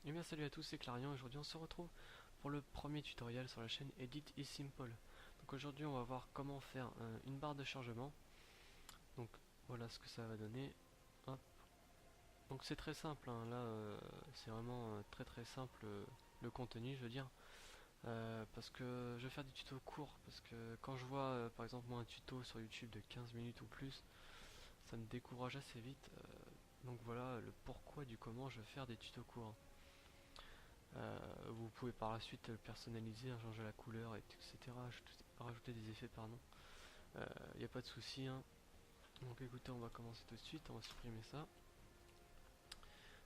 Et bien salut à tous, c'est Clarion. Aujourd'hui on se retrouve pour le premier tutoriel sur la chaîne Edit is Simple. Donc aujourd'hui on va voir comment faire une barre de chargement. Donc voilà ce que ça va donner. Hop. Donc c'est très simple, hein. Là c'est vraiment très simple, le contenu je veux dire. Parce que je vais faire des tutos courts, parce que quand je vois par exemple moi un tuto sur YouTube de 15 minutes ou plus, ça me décourage assez vite. Donc voilà le pourquoi du comment je vais faire des tutos courts. Vous pouvez par la suite le personnaliser, hein, changer la couleur, etc. Rajouter des effets, pardon. Il n'y a pas de souci, hein. Donc écoutez, on va commencer tout de suite, on va supprimer ça.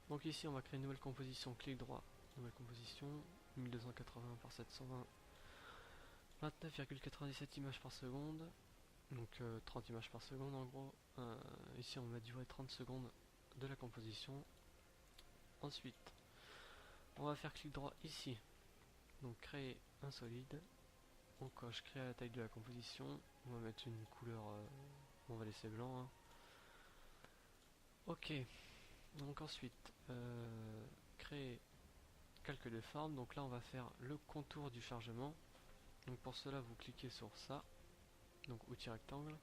Donc ici, on va créer une nouvelle composition, clic droit, nouvelle composition, 1280 par 720, 29,97 images par seconde, donc 30 images par seconde en gros. Ici, on va durer 30 secondes de la composition. Ensuite, on va faire clic droit ici, donc créer un solide. Donc je crée la taille de la composition, on va mettre une couleur, on va laisser blanc, hein. Ok, donc ensuite créer calque de forme. Donc là on va faire le contour du chargement. Donc pour cela vous cliquez sur ça, donc outil rectangle.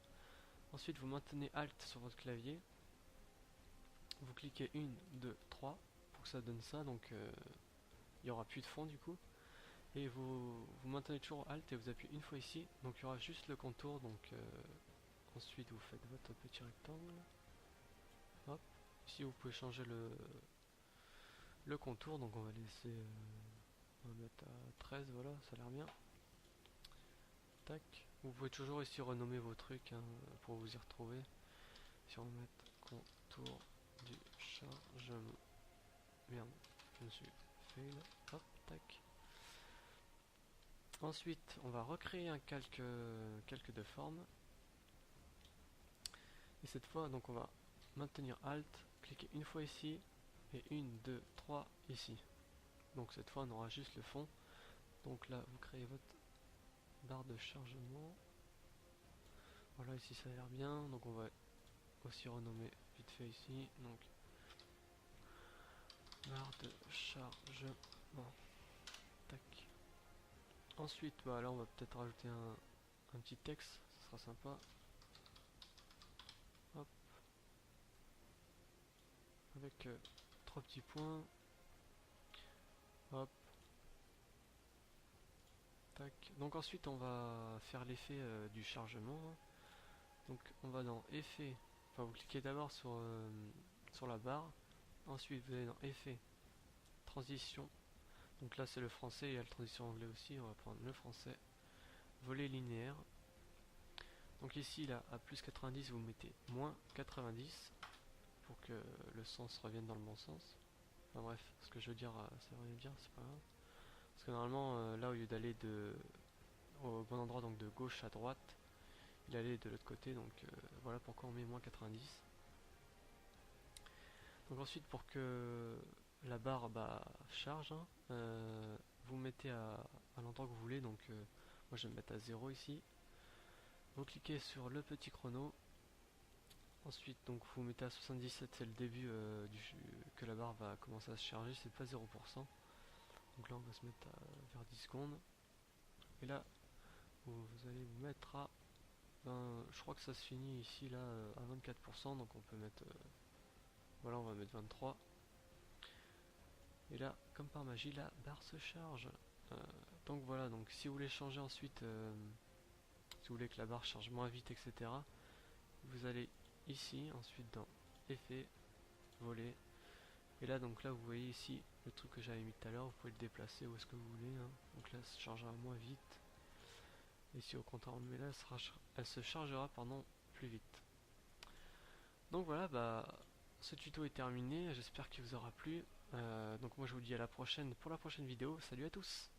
Ensuite vous maintenez Alt sur votre clavier, vous cliquez 1, 2, 3 pour que ça donne ça. Donc il n'y aura plus de fond du coup. Et vous maintenez toujours Alt et vous appuyez une fois ici, donc il y aura juste le contour. Donc ensuite vous faites votre petit rectangle. Hop. Ici vous pouvez changer le contour, donc on va laisser, on va mettre à 13, voilà, ça a l'air bien. Tac. Vous pouvez toujours ici renommer vos trucs, hein, pour vous y retrouver. Si on met contour du chargement. Merde, je me suis fail. Hop, tac. Ensuite, on va recréer un calque de forme. Et cette fois, donc on va maintenir Alt, cliquer une fois ici, et 1, 2, 3 ici. Donc cette fois, on aura juste le fond. Donc là, vous créez votre barre de chargement. Voilà, ici ça a l'air bien. Donc on va aussi renommer vite fait ici. Donc barre de chargement. Tac. Ensuite, bah là on va peut-être rajouter un petit texte, ça sera sympa. Hop. Avec 3 petits points. Hop. Tac. Donc ensuite on va faire l'effet du chargement. Donc on va dans effet. Enfin vous cliquez d'abord sur la barre. Ensuite vous allez dans effet, transition. Donc là c'est le français, il y a la transition anglais aussi, on va prendre le français. Volet linéaire. Donc ici là à plus 90 vous mettez moins 90 pour que le sens revienne dans le bon sens. Enfin bref, ce que je veux dire, ça veut rien dire, c'est pas grave. Parce que normalement là au lieu d'aller au bon endroit, donc de gauche à droite, il allait de l'autre côté, donc voilà pourquoi on met moins 90. Donc ensuite pour que la barre charge, hein, vous mettez à l'endroit que vous voulez. Donc moi je vais me mettre à 0 ici. Vous cliquez sur le petit chrono. Ensuite donc vous mettez à 77, c'est le début que la barre va commencer à se charger, c'est pas 0%. Donc là on va se mettre vers 10 secondes. Et là vous allez vous mettre à je crois que ça se finit ici là à 24%, donc on peut mettre voilà, on va mettre 23. Et là, comme par magie, la barre se charge. Donc voilà, donc si vous voulez changer ensuite, si vous voulez que la barre charge moins vite, etc., vous allez ici, ensuite dans effet, voler. Et là, donc là, vous voyez ici le truc que j'avais mis tout à l'heure, vous pouvez le déplacer où est-ce que vous voulez, hein. Donc là, ça se chargera moins vite. Et si au contraire on le met là, elle se chargera plus vite. Donc voilà, ce tuto est terminé, j'espère qu'il vous aura plu. Donc moi je vous dis à la prochaine pour la prochaine vidéo. Salut à tous!